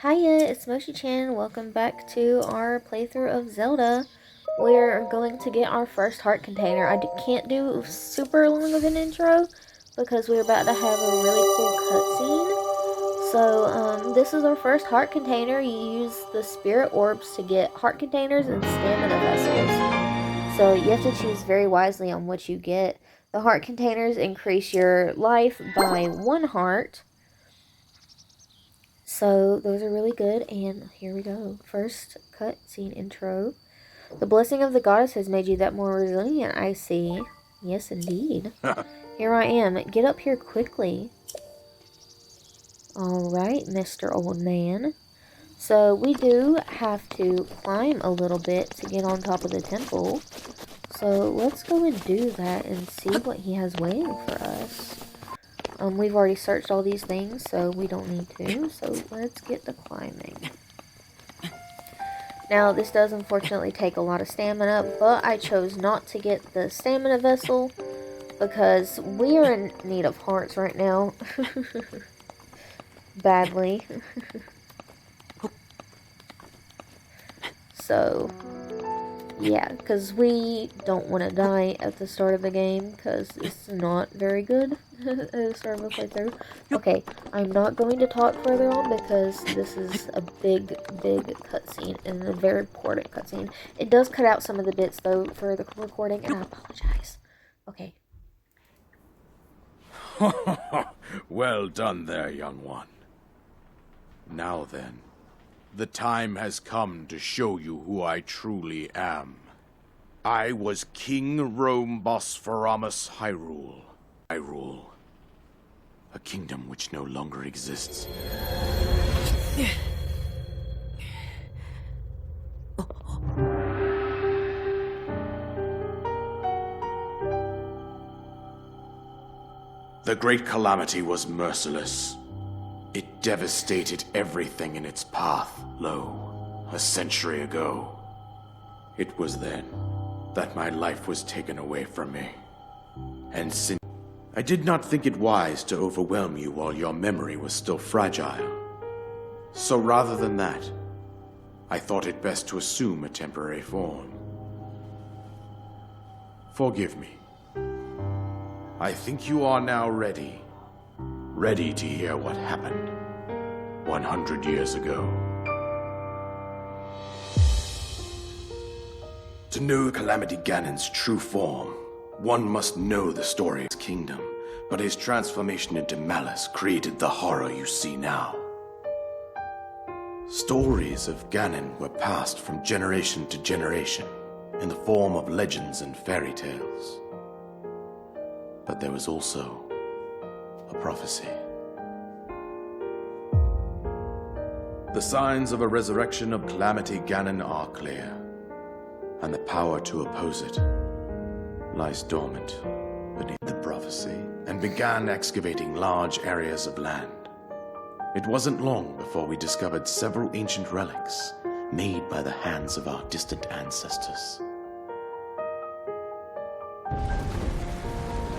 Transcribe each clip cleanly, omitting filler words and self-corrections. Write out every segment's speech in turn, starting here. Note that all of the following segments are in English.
Hiya, it's MochiChan. Welcome back to our playthrough of Zelda. We're going to get our first heart container. Can't do super long of an intro because we're about to have a really cool cutscene. This is our first heart container. You use the spirit orbs to get heart containers and stamina vessels. So you have to choose very wisely on what you get. The heart containers increase your life by 1 heart. So those are really good, and here we go. First cutscene intro. The blessing of the goddess has made you that more resilient, I see. Yes, indeed. Here I am. Get up here quickly. Alright, Mr. Old Man. So we do have to climb a little bit to get on top of the temple. So let's go and do that and see what he has waiting for us. We've already searched all these things, so we don't need to. So let's get to climbing. Now, this does unfortunately take a lot of stamina, but I chose not to get the stamina vessel because we are in need of hearts right now. Badly. So, yeah, because we don't want to die at the start of the game because it's not very good at the start of a playthrough. Okay, I'm not going to talk further on because this is a big cutscene and a very important cutscene. It does cut out some of the bits though for the recording, and I apologize. Okay. Well done there, young one. Now then, the time has come to show you who I truly am. I was King Rome Bosphoramos Hyrule. I rule a kingdom which no longer exists. The Great Calamity was merciless. It devastated everything in its path, lo, a century ago. It was then that my life was taken away from me. And since I did not think it wise to overwhelm you while your memory was still fragile. So rather than that, I thought it best to assume a temporary form. Forgive me. I think you are now ready. Ready to hear what happened 100 years ago. To know Calamity Ganon's true form, one must know the story of his kingdom, but his transformation into malice created the horror you see now. Stories of Ganon were passed from generation to generation in the form of legends and fairy tales. But there was also a prophecy. The signs of a resurrection of Calamity Ganon are clear, and the power to oppose it lies dormant beneath the prophecy, and began excavating large areas of land. It wasn't long before we discovered several ancient relics made by the hands of our distant ancestors.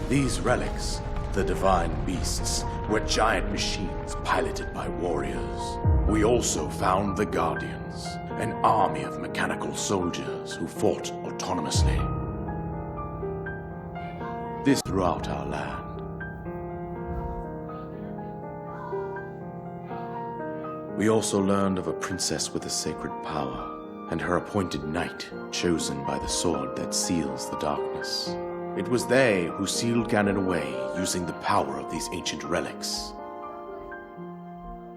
These relics, the divine beasts, were giant machines piloted by warriors. We also found the Guardians, an army of mechanical soldiers who fought autonomously. This throughout our land. We also learned of a princess with a sacred power, and her appointed knight, chosen by the sword that seals the darkness. It was they who sealed Ganon away using the power of these ancient relics.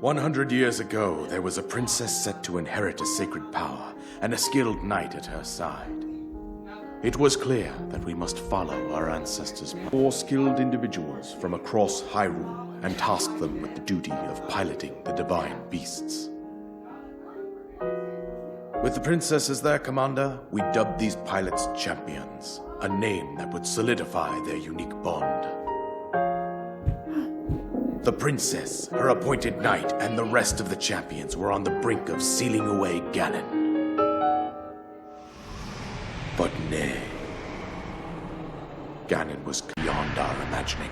100 years ago, there was a princess set to inherit a sacred power and a skilled knight at her side. It was clear that we must follow our ancestors' 4 skilled individuals from across Hyrule and task them with the duty of piloting the divine beasts. With the princess as their commander, we dubbed these pilots champions, a name that would solidify their unique bond. The princess, her appointed knight, and the rest of the champions were on the brink of sealing away Ganon. But nay, Ganon was beyond our imagining.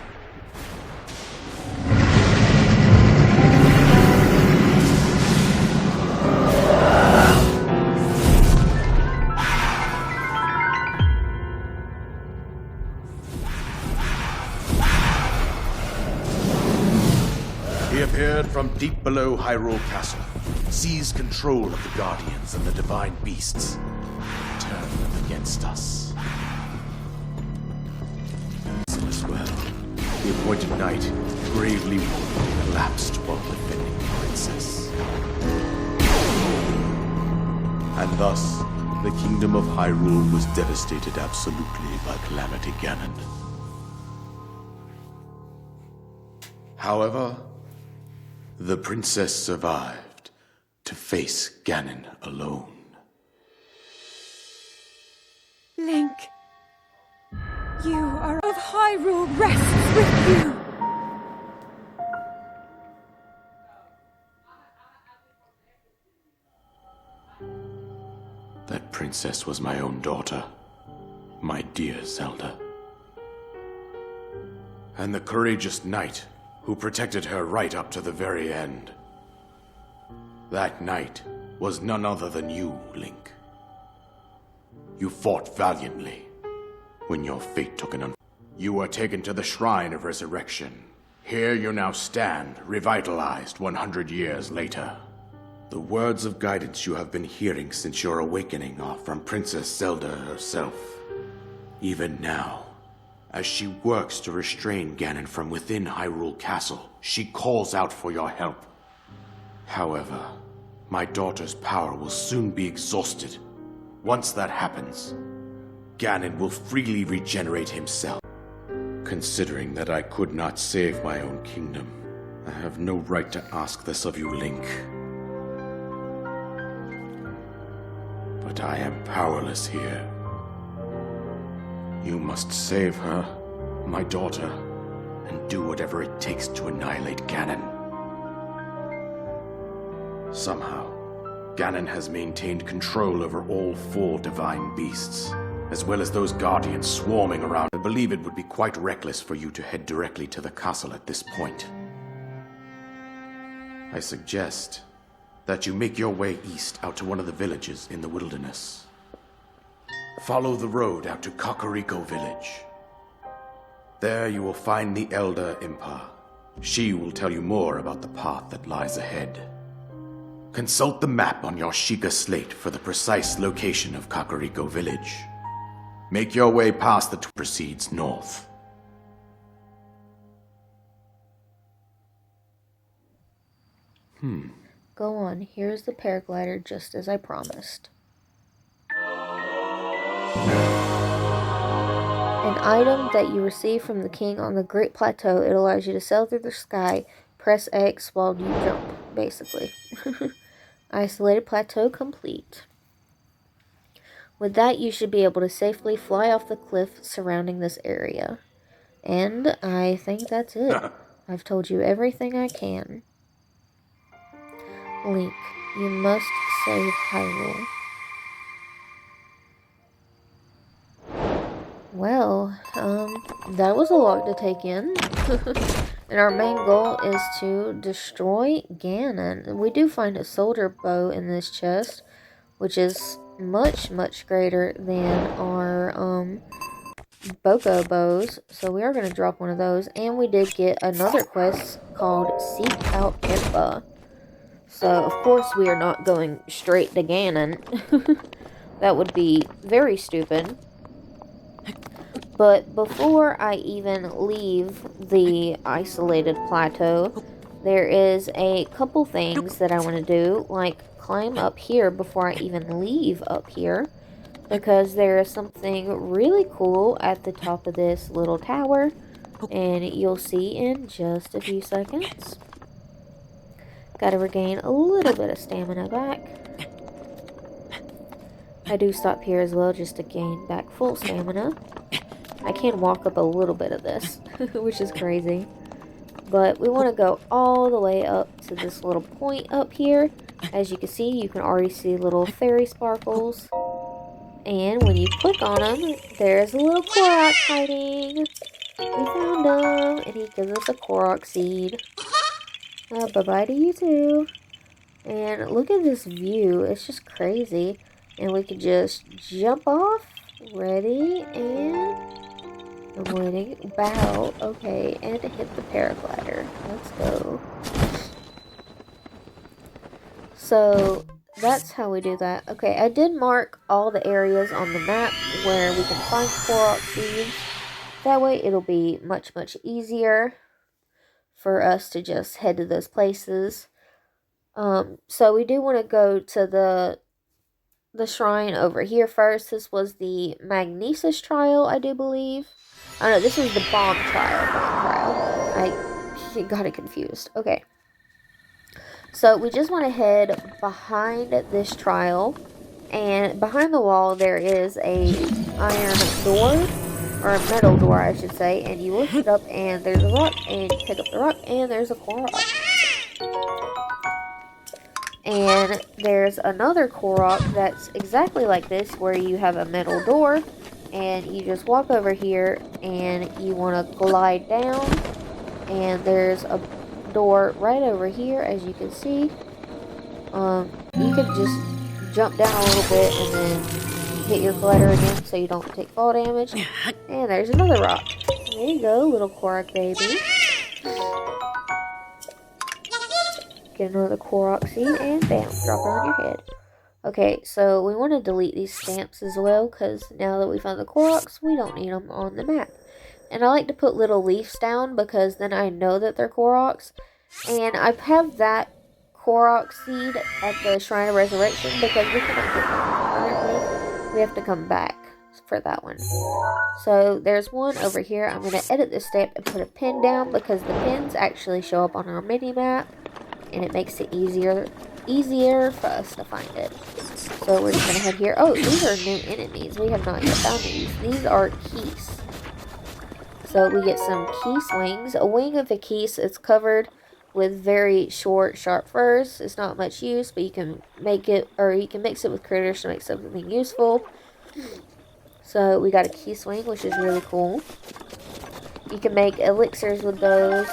deep below Hyrule Castle, seize control of the Guardians and the Divine Beasts. Turn them against us. As well, the appointed knight, gravely wounded, collapsed while defending the princess. And thus, the kingdom of Hyrule was devastated absolutely by Calamity Ganon. However, the princess survived to face Ganon alone. Link, you are of Hyrule rests with you. That princess was my own daughter, my dear Zelda. And the courageous knight who protected her right up to the very end. That knight was none other than you, Link. You fought valiantly when your fate took an You were taken to the Shrine of Resurrection. Here you now stand, revitalized 100 years later. The words of guidance you have been hearing since your awakening are from Princess Zelda herself. Even now, as she works to restrain Ganon from within Hyrule Castle, she calls out for your help. However, my daughter's power will soon be exhausted. Once that happens, Ganon will freely regenerate himself. Considering that I could not save my own kingdom, I have no right to ask this of you, Link. But I am powerless here. You must save her, my daughter, and do whatever it takes to annihilate Ganon. Somehow, Ganon has maintained control over all 4 divine beasts, as well as those guardians swarming around. I believe it would be quite reckless for you to head directly to the castle at this point. I suggest that you make your way east out to one of the villages in the wilderness. Follow the road out to Kakariko Village. There you will find the Elder Impa. She will tell you more about the path that lies ahead. Consult the map on your Sheikah slate for the precise location of Kakariko Village. Make your way past the proceeds north. Go on, here's the paraglider just as I promised. An item that you receive from the king on the Great Plateau. It allows you to sail through the sky. Press X while you jump, basically. Isolated plateau complete. With that, you should be able to safely fly off the cliff surrounding this area. And I think that's it. I've told you everything I can. Link, you must save Hyrule. Well, that was a lot to take in. And our main goal is to destroy Ganon. We do find a soldier bow in this chest, which is much, much greater than our, Boko bows. So we are going to drop one of those. And we did get another quest called Seek Out Impa. So, of course, we are not going straight to Ganon. That would be very stupid. But before I even leave the isolated plateau, there is a couple things that I want to do, like climb up here before I even leave up here, because there is something really cool at the top of this little tower, and you'll see in just a few seconds. Gotta regain a little bit of stamina back. I do stop here as well just to gain back full stamina. I can walk up a little bit of this, which is crazy. But we want to go all the way up to this little point up here. As you can see, you can already see little fairy sparkles. And when you click on them, there's a little Korok hiding. We found him, and he gives us a Korok seed. Bye-bye to you too. And look at this view. It's just crazy. And we can just jump off. Ready, and I'm waiting. Bow. Okay, and hit the paraglider. Let's go. So that's how we do that. Okay, I did mark all the areas on the map where we can find Korok seeds. That way it'll be much, much easier for us to just head to those places. So we do want to go to the shrine over here first. This was the Magnesis trial, I do believe. Oh no, this was the bomb trial. I got it confused. Okay. So we just want to head behind this trial, and behind the wall there is a iron door, or a metal door I should say, and you lift it up and there's a rock, and you pick up the rock and there's a Korok. And there's another Korok that's exactly like this, where you have a metal door, and you just walk over here and you want to glide down, and there's a door right over here, as you can see. You could just jump down a little bit and then hit your glider again so you don't take fall damage. And there's another rock. There you go, little Korok baby. Get another Korok seed and bam, drop it on your head. Okay, so we want to delete these stamps as well, because now that we found the Koroks, we don't need them on the map. And I like to put little leaves down because then I know that they're Koroks. And I have that Korok seed at the Shrine of Resurrection because we cannot get one currently. We have to come back for that one. So there's one over here. I'm going to edit this step and put a pin down because the pins actually show up on our mini map, and it makes it easier for us to find it. So we're just going to head here. Oh, these are new enemies. We have not yet found these. These are keys. So we get some Keese wings. A wing of a Keese is covered with very short, sharp furs. It's not much use, but you can make it, or you can mix it with critters to make something useful. So we got a Keese wing, which is really cool. You can make elixirs with those,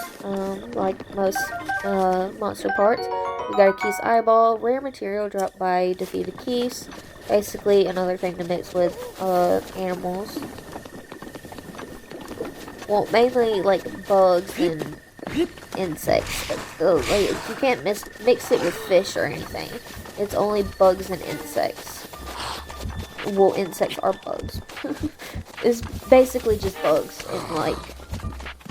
like most monster parts. We got a Keese eyeball, rare material dropped by defeated Keese. Basically another thing to mix with animals. Well, mainly like bugs and insects. Like, you can't mix it with fish or anything. It's only bugs and insects. Well, insects are bugs. It's basically just bugs and like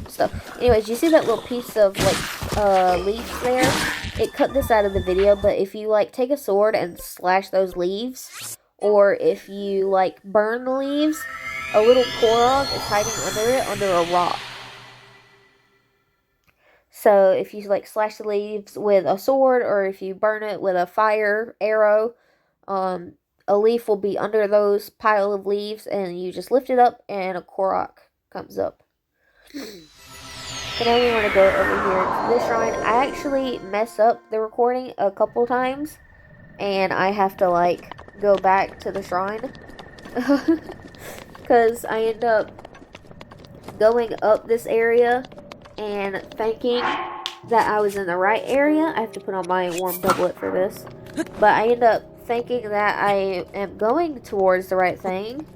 stuff. Anyways, you see that little piece of like leaves there? It cut this out of the video, but if you like take a sword and slash those leaves, or if you like burn the leaves, a little Korok is hiding under it, under a rock. So if you like slash the leaves with a sword, or if you burn it with a fire arrow, a leaf will be under those pile of leaves, and you just lift it up and a Korok comes up. So now we want to go over here to this shrine. I actually mess up the recording a couple times, and I have to like go back to the shrine because I end up going up this area and thinking that I was in the right area. I have to put on my warm doublet for this, but I end up thinking that I am going towards the right thing,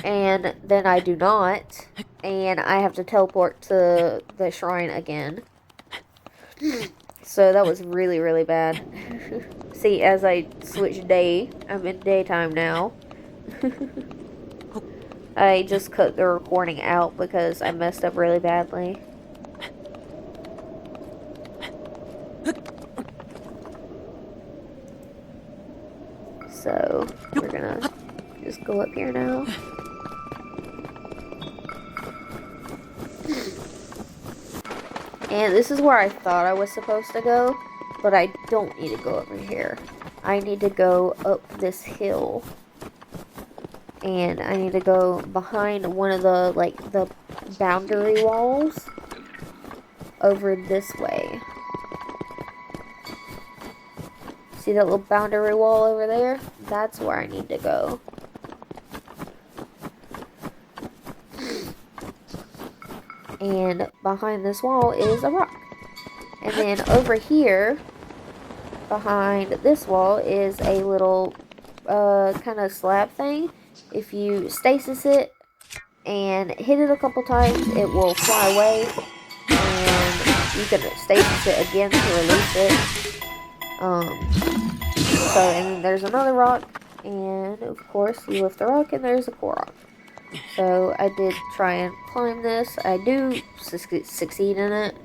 and then I do not, and I have to teleport to the shrine again. So that was really, really bad. See, as I switch day, I'm in daytime now. I just cut the recording out because I messed up really badly. So, we're gonna just go up here now. And this is where I thought I was supposed to go, but I don't need to go over here. I need to go up this hill. And I need to go behind one of the, like, the boundary walls over this way. See that little boundary wall over there? That's where I need to go. And behind this wall is a rock. And then over here, behind this wall, is a little kind of slab thing. If you stasis it and hit it a couple times, it will fly away. And you can stasis it again to release it. Um, so, and then there's another rock, and of course you lift the rock and there's a Korok. So I did try and climb this. I do succeed in it.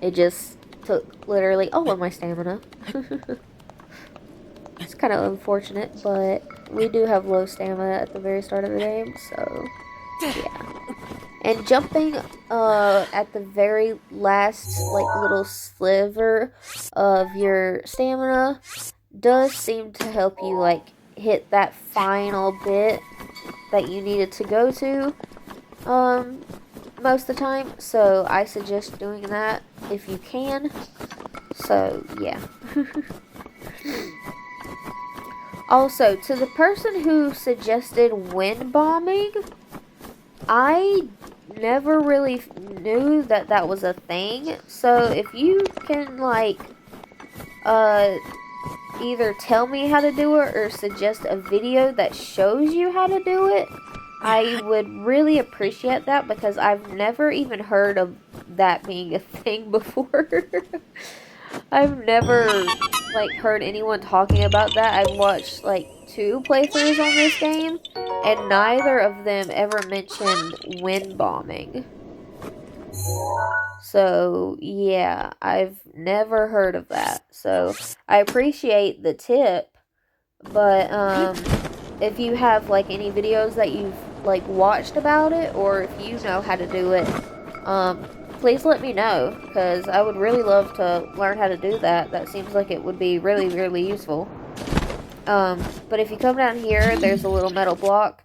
It just took literally all of my stamina. It's kind of unfortunate, but we do have low stamina at the very start of the game, so yeah. And jumping at the very last like little sliver of your stamina does seem to help you like hit that final bit that you needed to go to most of the time. So I suggest doing that if you can. So yeah. Also, to the person who suggested wind bombing, I never really knew that that was a thing. So if you can like either tell me how to do it or suggest a video that shows you how to do it, I would really appreciate that, because I've never even heard of that being a thing before. I've never like heard anyone talking about that. I've watched like 2 playthroughs on this game, and neither of them ever mentioned wind bombing. So yeah, I've never heard of that. So I appreciate the tip, but if you have like any videos that you've like watched about it, or if you know how to do it, please let me know, because I would really love to learn how to do that. That seems like it would be really, really useful. But if you come down here, there's a little metal block,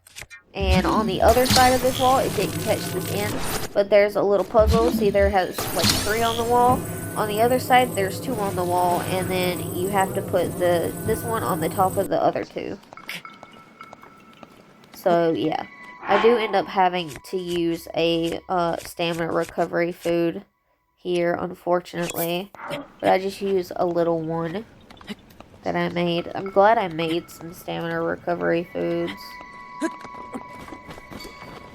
and on the other side of this wall, it didn't catch this end, but there's a little puzzle. See, there has like 3 on the wall. On the other side, there's 2 on the wall, and then you have to put this one on the top of the other 2. So yeah, I do end up having to use a stamina recovery food here, unfortunately, but I just use a little one that I made. I'm glad I made some stamina recovery foods,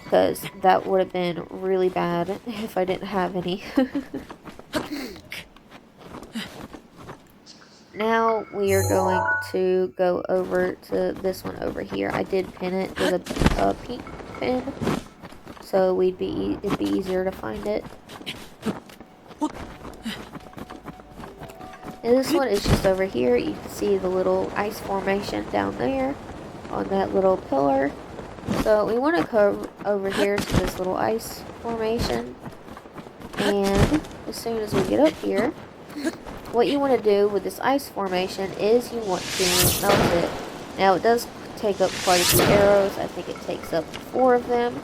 because that would have been really bad if I didn't have any. Now we are going to go over to this one over here. I did pin it with a pink pin, so it'd be easier to find it. And this one is just over here. You can see the little ice formation down there on that little pillar. So we want to come over here to this little ice formation, and as soon as we get up here, what you want to do with this ice formation is you want to melt it. Now it does take up quite a few arrows. I think it takes up 4 of them.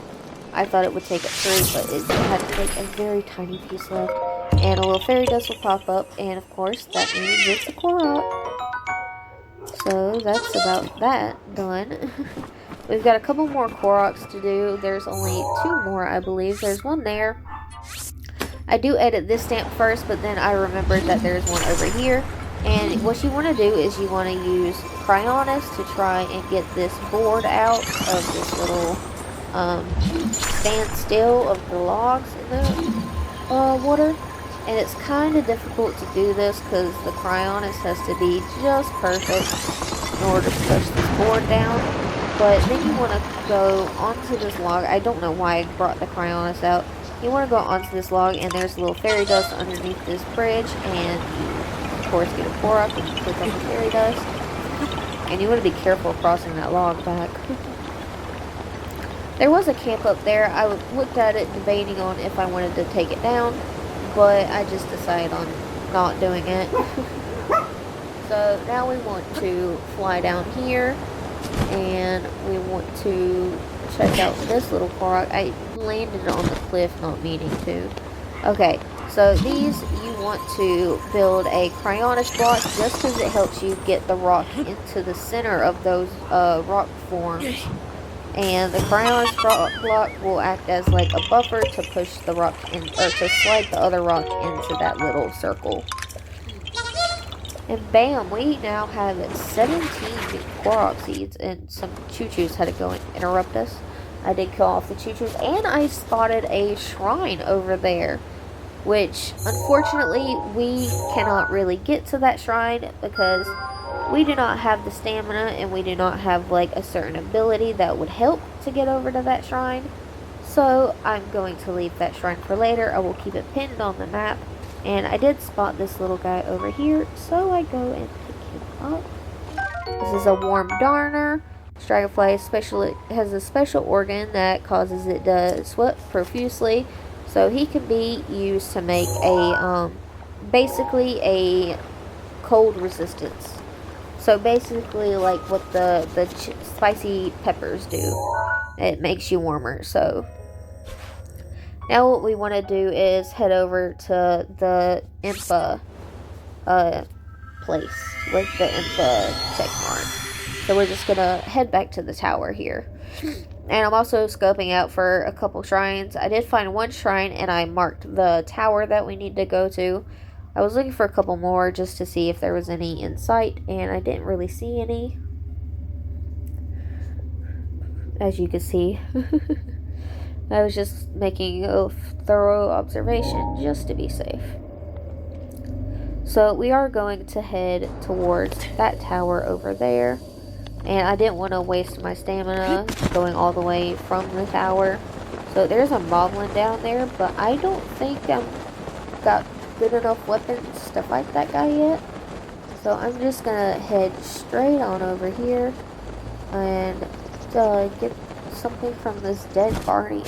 I thought it would take up 3, but it had to take a very tiny piece left. And a little fairy dust will pop up, and of course that means it's a Korok. So that's about that done. We've got a couple more Koroks to do. There's only 2 more, I believe. There's one there. I do edit this stamp first, but then I remembered that there's one over here. And what you want to do is you want to use Cryonis to try and get this board out of this little standstill of the logs in the water. And it's kind of difficult to do this because the Cryonis has to be just perfect in order to push this board down. But then you want to go onto this log. I don't know why I brought the Cryonis out. You want to go onto this log, and there's a little fairy dust underneath this bridge, and you, of course, get a Korok and you click on the fairy dust. And you want to be careful crossing that log back. There was a camp up there. I looked at it debating on if I wanted to take it down, but I just decided on not doing it. So now we want to fly down here, and we want to check out this little Korok. I landed on the cliff not meaning to. Okay, so these you want to build a Cryonis block just because it helps you get the rock into the center of those rock forms. And the Cryonis block will act as like a buffer to push the rock in, or to slide the other rock into that little circle. And bam, we now have 17 Korok seeds, and some choo-choos had to go and interrupt us. I did kill off the choo-choos, and I spotted a shrine over there. which unfortunately we cannot really get to that shrine because we do not have the stamina and we do not have like a certain ability that would help to get over to that shrine. So I'm going to leave that shrine for later. I will keep it pinned on the map. And I did spot this little guy over here, so I go and pick him up. This is a warm darner. Dragonfly has a special organ that causes it to sweat profusely, so he can be used to make a basically a cold resistance. So basically, like what the spicy peppers do, it makes you warmer. So now what we want to do is head over to the Impa place with the Impa check mark. So we're just gonna head back to the tower here. And I'm also scoping out for a couple shrines. I did find one shrine and I marked the tower that we need to go to. I was looking for a couple more just to see if there was any in sight, and I didn't really see any. As you can see. I was just making a thorough observation just to be safe. So we are going to head towards that tower over there. And I didn't want to waste my stamina going all the way from the tower. So there's a moblin down there, but I don't think I've got good enough weapons to fight that guy yet. So I'm just going to head straight on over here and get something from this dead Barney.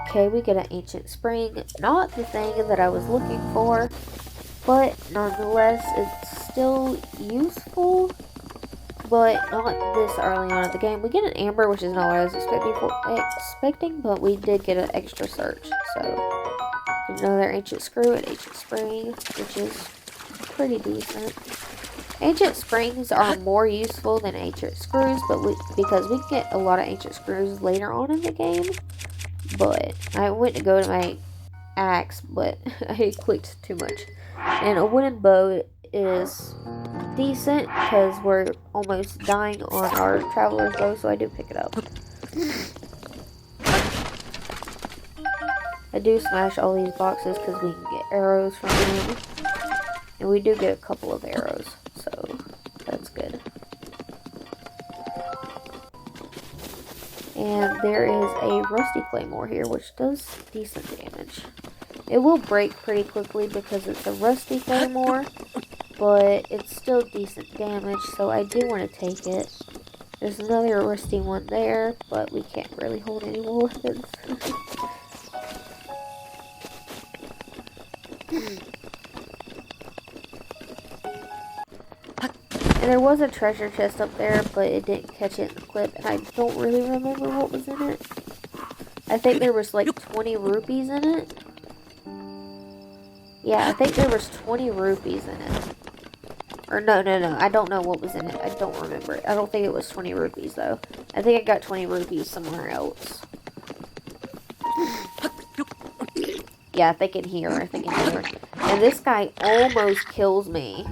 Okay, we get an ancient spring. Not the thing that I was looking for, but nonetheless, it's still useful, but not this early on in the game. We get an amber, which is not what I was expecting, but we did get an extra search. So, another ancient screw and ancient spring, which is pretty decent. Ancient springs are more useful than ancient screws, but because we get a lot of ancient screws later on in the game. But I went to go to my axe, but I clicked too much. And a wooden bow is decent because we're almost dying on our traveler's bow, so I do pick it up. I do smash all these boxes because we can get arrows from them. And we do get a couple of arrows, so that's good. And there is a rusty claymore here, which does decent damage. It will break pretty quickly because it's a rusty claymore, but it's still decent damage, so I do want to take it. There's another rusty one there, but we can't really hold any more weapons. And there was a treasure chest up there, but it didn't catch it in the clip, and I don't really remember what was in it. I think there was like 20 rupees in it. Yeah, I think there was 20 rupees in it. Or no, I don't know what was in it. I don't remember it. I don't think it was 20 rupees, though. I think I got 20 rupees somewhere else. Yeah, I think in here. And this guy almost kills me.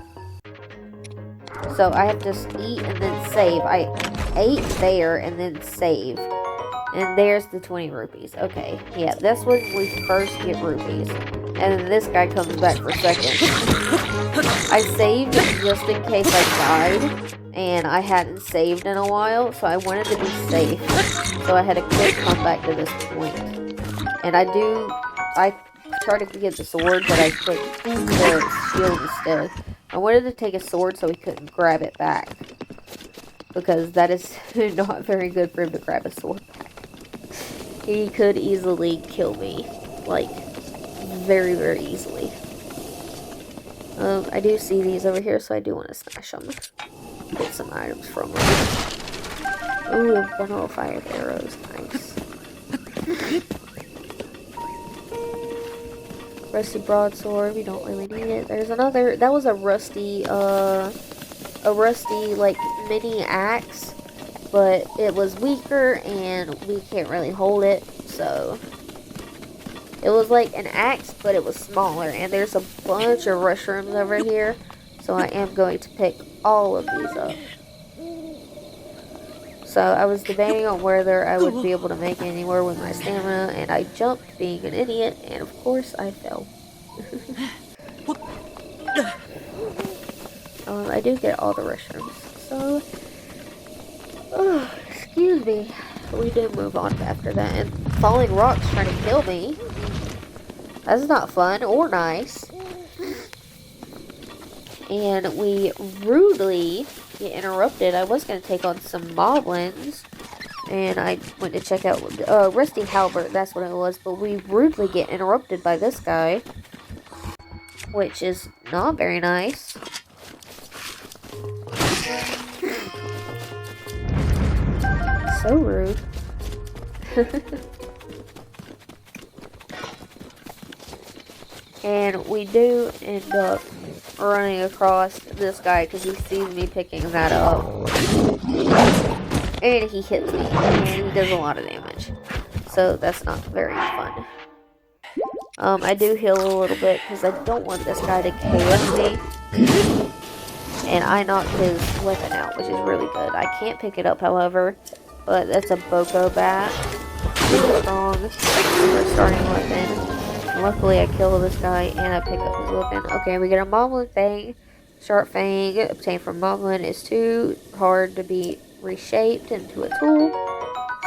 So I have to eat and then save. I ate there and then save. And there's the 20 rupees. Okay, yeah, that's when we first get rupees. And then this guy comes back for seconds. I saved just in case I died. And I hadn't saved in a while, so I wanted to be safe. So I had a quick come back to this point. And I tried to get the sword, but I clicked the shield instead. I wanted to take a sword so he couldn't grab it back. Because that is not very good for him to grab a sword. He could easily kill me. Like, very, very easily. I do see these over here, so I do want to smash them. Get some items from them. Ooh, a bundle of fire arrows. Nice. Rusty broadsword, we don't really need it. There's another, that was a rusty, like, mini axe, but it was weaker, and we can't really hold it, so, it was like an axe, but it was smaller, and there's a bunch of mushrooms over here, so I am going to pick all of these up. So I was debating on whether I would be able to make it anywhere with my stamina, and I jumped being an idiot, and of course I fell. I do get all the restrooms, so excuse me. We did move on after that, and falling rocks trying to kill me. That's not fun or nice. And we rudely get interrupted. I was going to take on some moblins, and I went to check out Rusty Halbert, that's what it was, but we rudely get interrupted by this guy, which is not very nice. So rude. And we do end up running across this guy because he sees me picking that up. And he hits me, and he does a lot of damage. So that's not very fun. I do heal a little bit because I don't want this guy to KO me. And I knocked his weapon out, which is really good. I can't pick it up, however, but that's a Boko bat. Really strong for a starting weapon. Luckily, I kill this guy and I pick up his weapon. Okay, we get a Moblin Fang. Sharp Fang obtained from Moblin is too hard to be reshaped into a tool.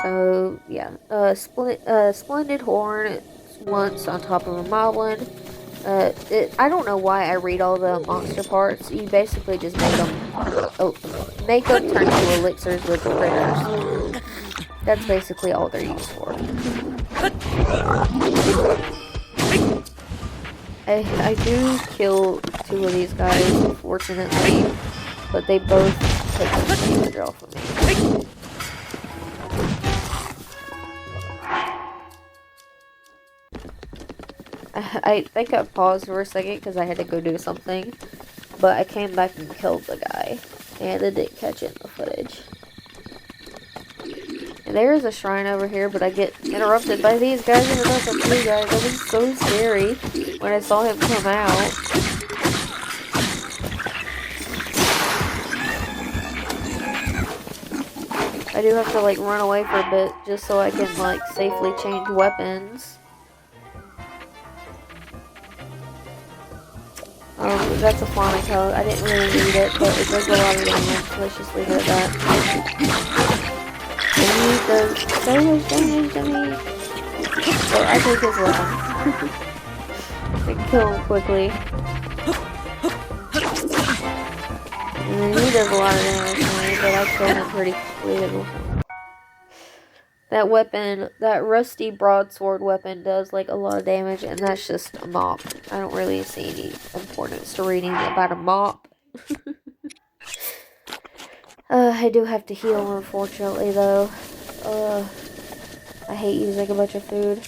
So, yeah. Splendid Horn once on top of a Moblin. I don't know why I read all the monster parts. You basically just make them turn into elixirs with the critters. That's basically all they're used for. I do kill 2 of these guys, unfortunately, but they both take some damage off of me. I think I paused for a second because I had to go do something, but I came back and killed the guy, and I didn't catch it in the footage. And there is a shrine over here, but I get interrupted by these guys and another 2 guys. That was so scary when I saw him come out. I do have to like run away for a bit just so I can like safely change weapons. That's a farming toad. I didn't really need it, but it does a lot of damage. Let's just leave it at that. And he does so much damage to me. So I take his weapon. And kill him quickly. And then he does a lot of damage to me, but I kill him pretty quickly. That weapon, that rusty broadsword weapon does like a lot of damage, and that's just a mop. I don't really see any importance to reading about a mop. I do have to heal, unfortunately, though. I hate using a bunch of food.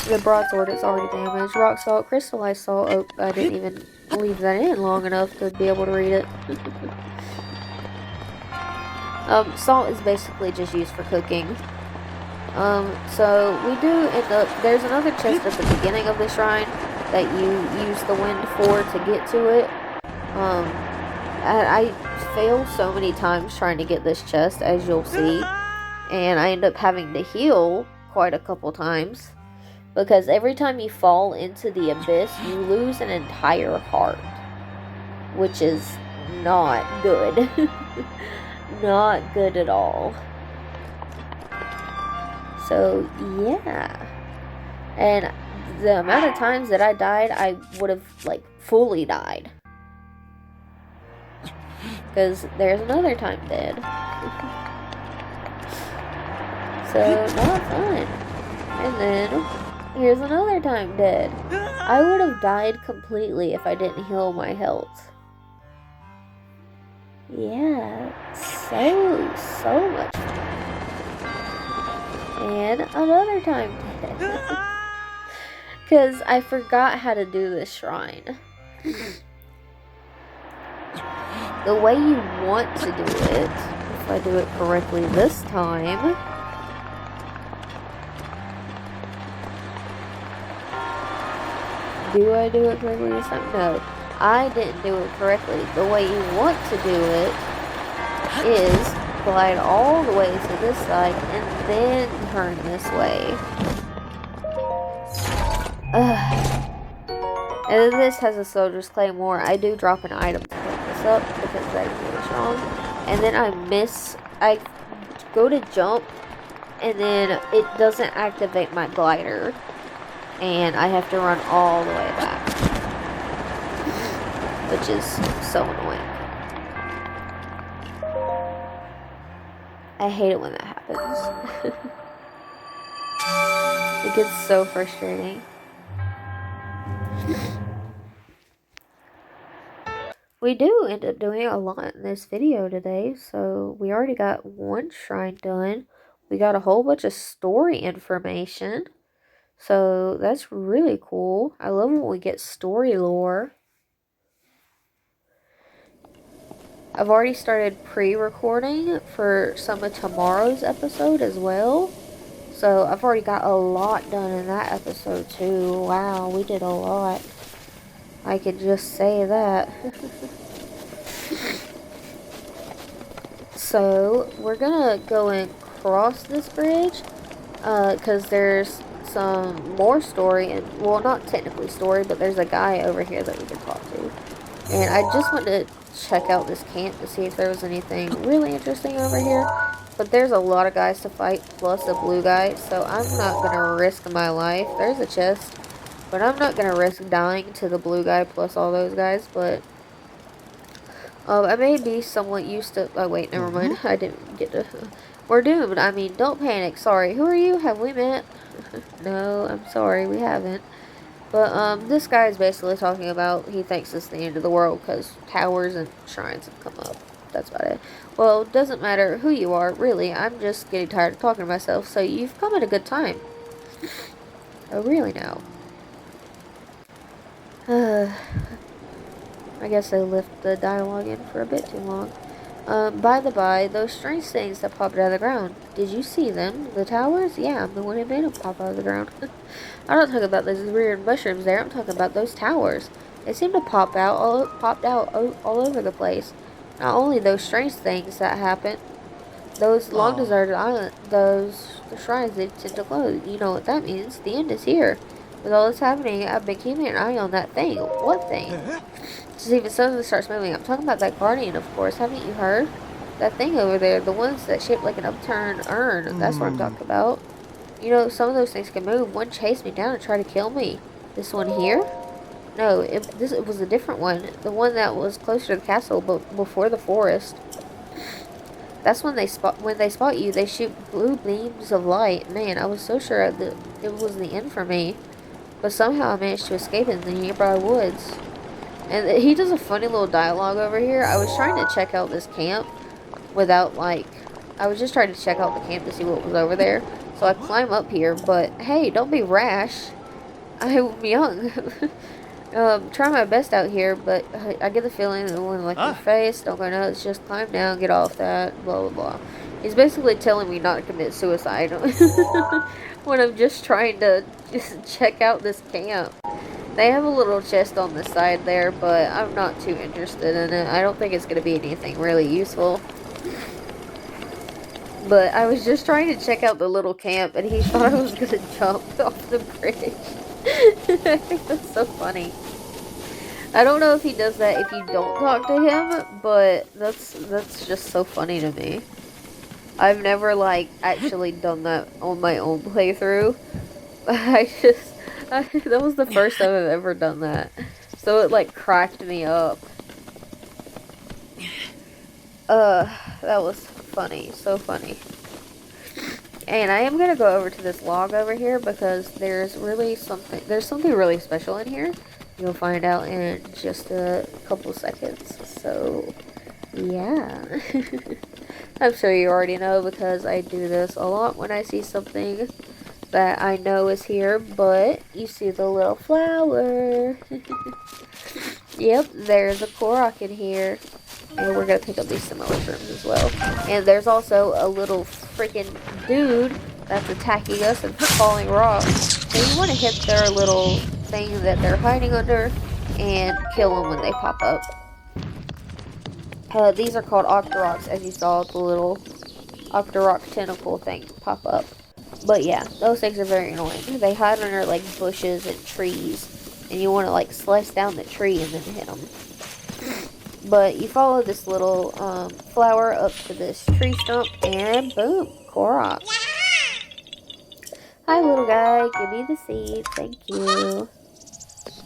The broadsword is already damaged. Rock salt, crystallized salt. Oh, I didn't even leave that in long enough to be able to read it. Salt is basically just used for cooking. So we do end up, there's another chest at the beginning of the shrine that you use the wind for to get to it. I fail so many times trying to get this chest, as you'll see, and I end up having to heal quite a couple times, because every time you fall into the abyss, you lose an entire heart, which is not good. Not good at all. So, yeah. And the amount of times that I died, I would have, like, fully died. Because there's another time dead. So, not fun. And then, here's another time dead. I would have died completely if I didn't heal my health. Yeah, so much fun. And another time dead. Because I forgot how to do this shrine. The way you want to do it, if I do it correctly this time, do I do it correctly this time? No. I didn't do it correctly. The way you want to do it is glide all the way to this side and then turn this way. And then this has a soldier's claymore. I do drop an item to pick this up because that is really strong. And then I go to jump and then it doesn't activate my glider. And I have to run all the way back. Which is so annoying. I hate it when that happens. It gets so frustrating. We do end up doing a lot in this video today, so we already got one shrine done. We got a whole bunch of story information, so that's really cool. I love when we get story lore. I've already started pre-recording for some of tomorrow's episode as well, so I've already got a lot done in that episode too. Wow, we did a lot. I could just say that. So, we're gonna go and cross this bridge, because there's some more story, and well, not technically story, but there's a guy over here that we can talk to. And I just wanted to check out this camp to see if there was anything really interesting over here. But there's a lot of guys to fight, plus a blue guy, so I'm not gonna risk my life. There's a chest, but I'm not gonna risk dying to the blue guy plus all those guys, but I may be somewhat used to... Oh, wait, never mind. I didn't get to... We're doomed. I mean, don't panic. Sorry. Who are you? Have we met? No, I'm sorry. We haven't. But, this guy is basically talking about he thinks it's the end of the world because towers and shrines have come up. That's about it. Well, it doesn't matter who you are, really. I'm just getting tired of talking to myself, so you've come at a good time. Oh, really now? I guess I left the dialogue in for a bit too long. By the by, those strange things that popped out of the ground. Did you see them? The towers? Yeah, I'm the one who made them pop out of the ground. I'm not talking about those weird mushrooms there. I'm talking about those towers. They seem to popped out all over the place. Not only those strange things that happen, those long deserted islands, the shrines, they tend to close. You know what that means. The end is here. With all this happening, I've been keeping an eye on that thing. What thing? See if it suddenly starts moving. I'm talking about that guardian, of course. Haven't you heard? That thing over there, the ones that shape like an upturned urn. That's what I'm talking about. You know, some of those things can move. One chased me down and tried to kill me. This one here? No, it was a different one. The one that was closer to the castle, but before the forest. That's when they spot you, they shoot blue beams of light. Man, I was so sure that it was the end for me. But somehow I managed to escape in the nearby woods. And he does a funny little dialogue over here. I was trying to check out this camp without, like... I was just trying to check out the camp to see what was over there. So I climb up here, but hey, don't be rash. I'm young. Try my best out here, but I get the feeling that when like your face, don't go nuts, just climb down, get off that, blah, blah, blah. He's basically telling me not to commit suicide when I'm just trying to just check out this camp. They have a little chest on the side there, but I'm not too interested in it. I don't think it's going to be anything really useful. But I was just trying to check out the little camp, and he thought I was going to jump off the bridge. I think that's so funny. I don't know if he does that if you don't talk to him, but that's just so funny to me. I've never, like, actually done that on my own playthrough. That was the first time I've ever done that. So it, like, cracked me up. That was funny. So funny. And I am gonna go over to this log over here because there's something really special in here. You'll find out in just a couple seconds. So, yeah. I'm sure you already know because I do this a lot when I see something that I know is here, but you see the little flower. Yep, there's a Korok in here. And we're going to pick up these similar shrooms as well. And there's also a little freaking dude that's attacking us and falling rocks. So you want to hit their little thing that they're hiding under and kill them when they pop up. These are called Octoroks, as you saw the little Octorok tentacle thing pop up. But yeah, those things are very annoying. They hide under like bushes and trees, and you want to like slice down the tree and then hit them. But you follow this little flower up to this tree stump, and boom, Korok. Hi, little guy. Give me the seed. Thank you.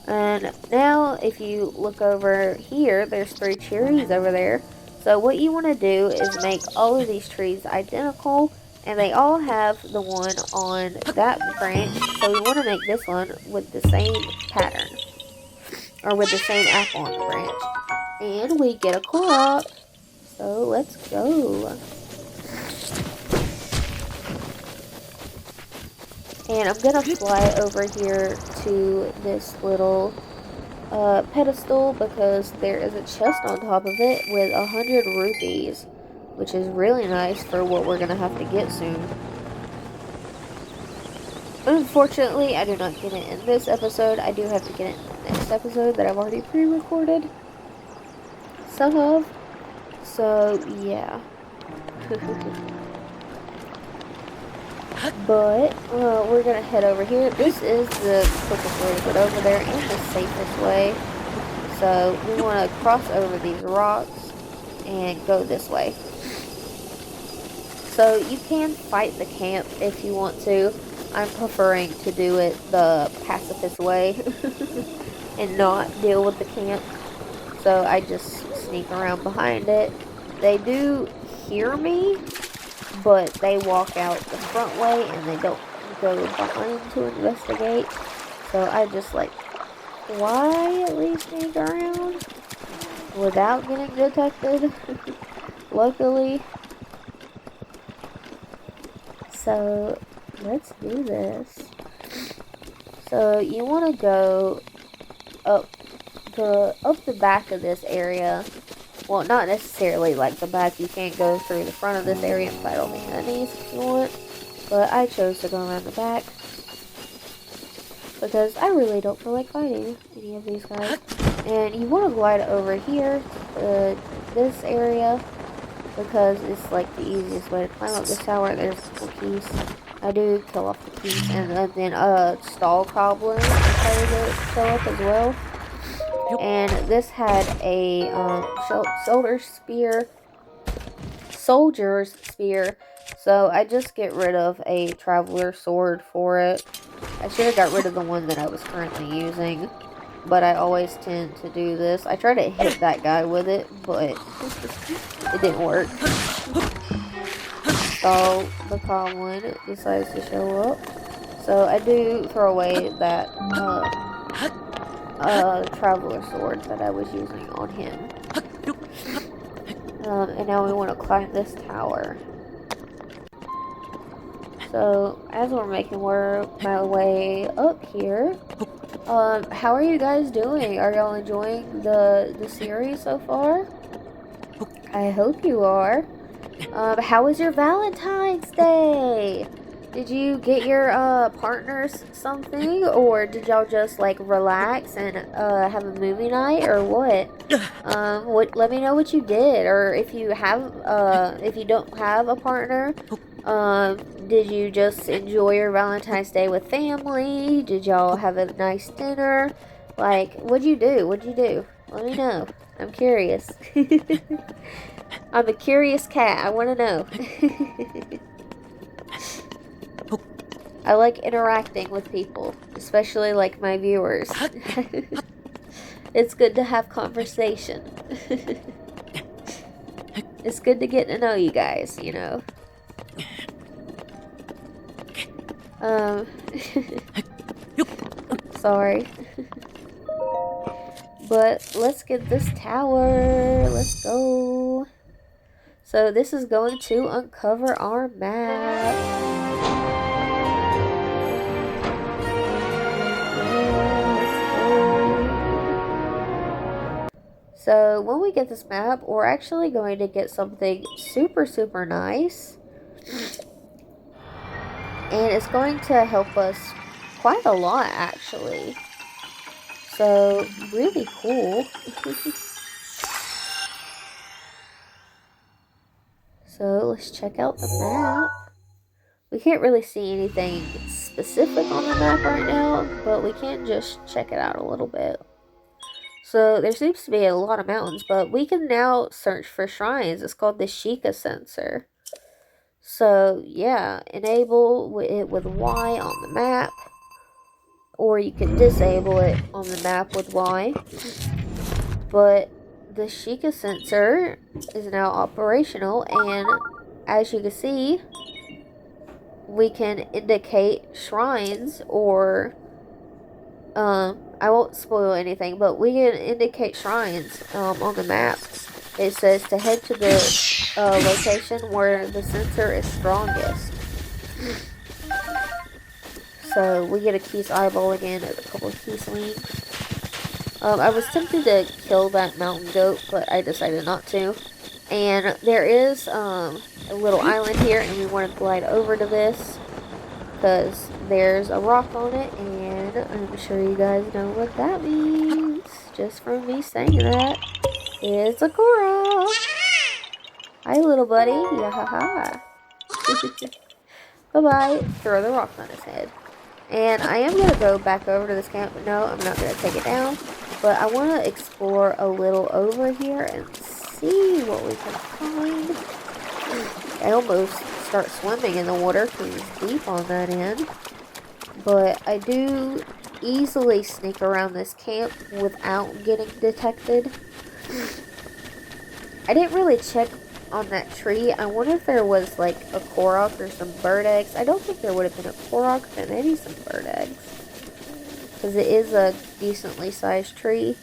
And now, if you look over here, there's 3 cherries over there. So what you want to do is make all of these trees identical, and they all have the one on that branch. So we want to make this one with the same pattern, or with the same apple on the branch. And we get a Korok. So let's go. And I'm gonna fly over here to this little pedestal because there is a chest on top of it with 100 rupees, which is really nice for what we're gonna have to get soon. Unfortunately, I do not get it in this episode. I do have to get it in the next episode that I've already pre-recorded. So yeah. But we're gonna head over here. This is the quickest way to get over there and the safest way. So we want to cross over these rocks and go this way. So you can fight the camp if you want to. I'm preferring to do it the pacifist way and not deal with the camp. So I just sneak around behind it. They do hear me, but they walk out the front way and they don't go behind to investigate. So I just like quietly sneak around without getting detected. Luckily. So let's do this. So you want to go up the back of this area. Well, not necessarily like the back. You can't go through the front of this area and fight all the enemies if you want. But I chose to go around the back because I really don't feel like fighting any of these guys. And you want to glide over here to this area because it's like the easiest way to climb up this tower. There's a couple keys. I do kill off the keys, and then stall goblin decided to show up as well. And this had a soldier's spear, so I just get rid of a traveler sword for it. I should have got rid of the one that I was currently using, but I always tend to do this. I try to hit that guy with it, but it didn't work. So the goblin decides to show up, so I do throw away that traveler sword that I was using on him. And now we want to climb this tower. So as we're making my way up here, how are you guys doing? Are y'all enjoying the series so far? I hope you are. How was your Valentine's Day? Did you get your partners something, or did y'all just like relax and have a movie night, or what? Let me know what you did, or if you don't have a partner, did you just enjoy your Valentine's Day with family? Did y'all have a nice dinner? Like, what'd you do? Let me know. I'm curious. I'm a curious cat. I want to know. I like interacting with people, especially like my viewers. It's good to have conversation. It's good to get to know you guys, you know. Sorry. But let's get this tower. Let's go. So this is going to uncover our map. So when we get this map, we're actually going to get something super, super nice. And it's going to help us quite a lot, actually. So, really cool. So let's check out the map. We can't really see anything specific on the map right now, but we can just check it out a little bit. So there seems to be a lot of mountains, but we can now search for shrines. It's called the Sheikah sensor. So yeah, enable it with Y on the map, or you can disable it on the map with Y. But the Sheikah sensor is now operational, and as you can see, we can indicate shrines or I won't spoil anything, but we can indicate shrines on the map. It says to head to the location where the sensor is strongest. So we get a Keys eyeball again and a couple of Keys wings. I was tempted to kill that mountain goat, but I decided not to. And there is a little island here, and we want to glide over to this because there's a rock on it, and I'm sure you guys know what that means. Just from me saying that, it's a Korok. Hi, little buddy. Yahaha. Bye-bye. Throw the rock on his head. And I am going to go back over to this camp. No, I'm not going to take it down. But I want to explore a little over here and see what we can find. I almost start swimming in the water because it's deep on that end. But I do easily sneak around this camp without getting detected. I didn't really check on that tree. I wonder if there was like a Korok or some bird eggs. I don't think there would have been a Korok, but maybe some bird eggs. Because it is a decently sized tree.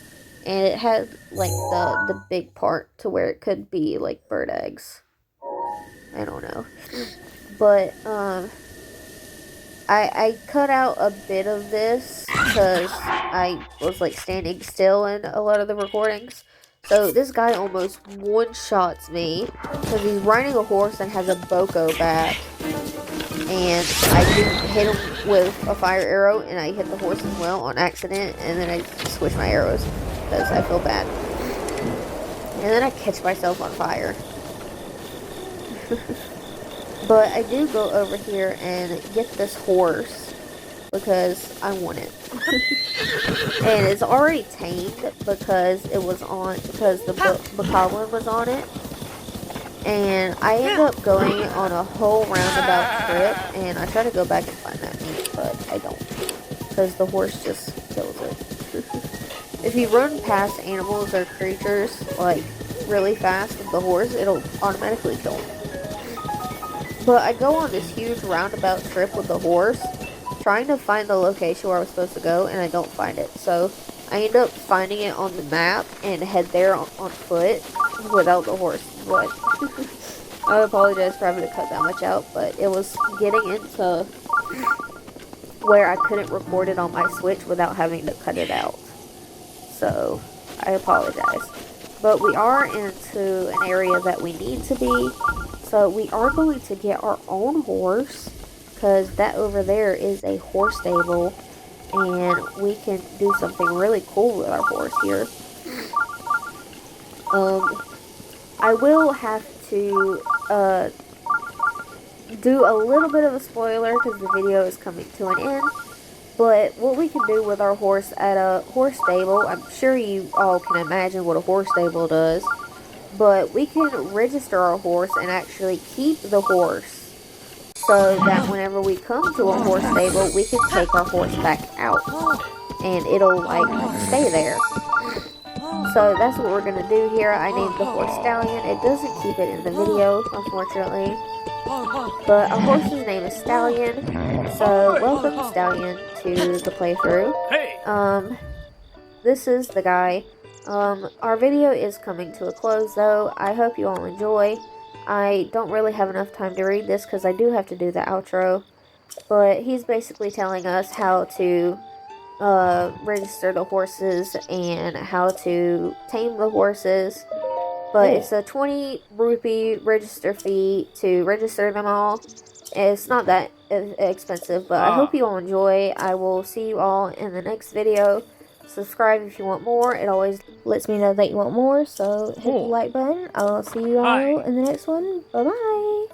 And it had like the big part to where it could be like bird eggs. I don't know. But I cut out a bit of this because I was like standing still in a lot of the recordings. So this guy almost one-shots me because he's riding a horse and has a Boko back. And I didn't hit him with a fire arrow, and I hit the horse as well on accident, and then I switched my arrows because I feel bad. And then I catch myself on fire. But I do go over here and get this horse because I want it. And it's already tamed because the Bokoblin was on it. And I end up going on a whole roundabout trip, and I try to go back and find that meat, but I don't, because the horse just kills it. If you run past animals or creatures, like, really fast with the horse, it'll automatically kill them. But I go on this huge roundabout trip with the horse, trying to find the location where I was supposed to go, and I don't find it. So I end up finding it on the map and head there on foot without the horse. But I apologize for having to cut that much out, but it was getting into where I couldn't record it on my Switch without having to cut it out. So I apologize. But we are into an area that we need to be. So we are going to get our own horse, because that over there is a horse stable, and we can do something really cool with our horse here. I will have to do a little bit of a spoiler because the video is coming to an end. But what we can do with our horse at a horse stable, I'm sure you all can imagine what a horse stable does. But we can register our horse and actually keep the horse, so that whenever we come to a horse stable, we can take our horse back out, and it'll like stay there. So that's what we're going to do here. I named the horse Stallion. It doesn't keep it in the video, unfortunately. But our horse's name is Stallion. So welcome, Stallion, to the playthrough. This is the guy. Our video is coming to a close, though. I hope you all enjoy. I don't really have enough time to read this because I do have to do the outro. But he's basically telling us how to register the horses and how to tame the horses. But it's a 20 rupee register fee to register them all. It's not that expensive, but I hope you all enjoy. I will see you all in the next video. Subscribe if you want more. It always lets me know that you want more. So hit the like button. I'll see you all in the next one. Bye bye.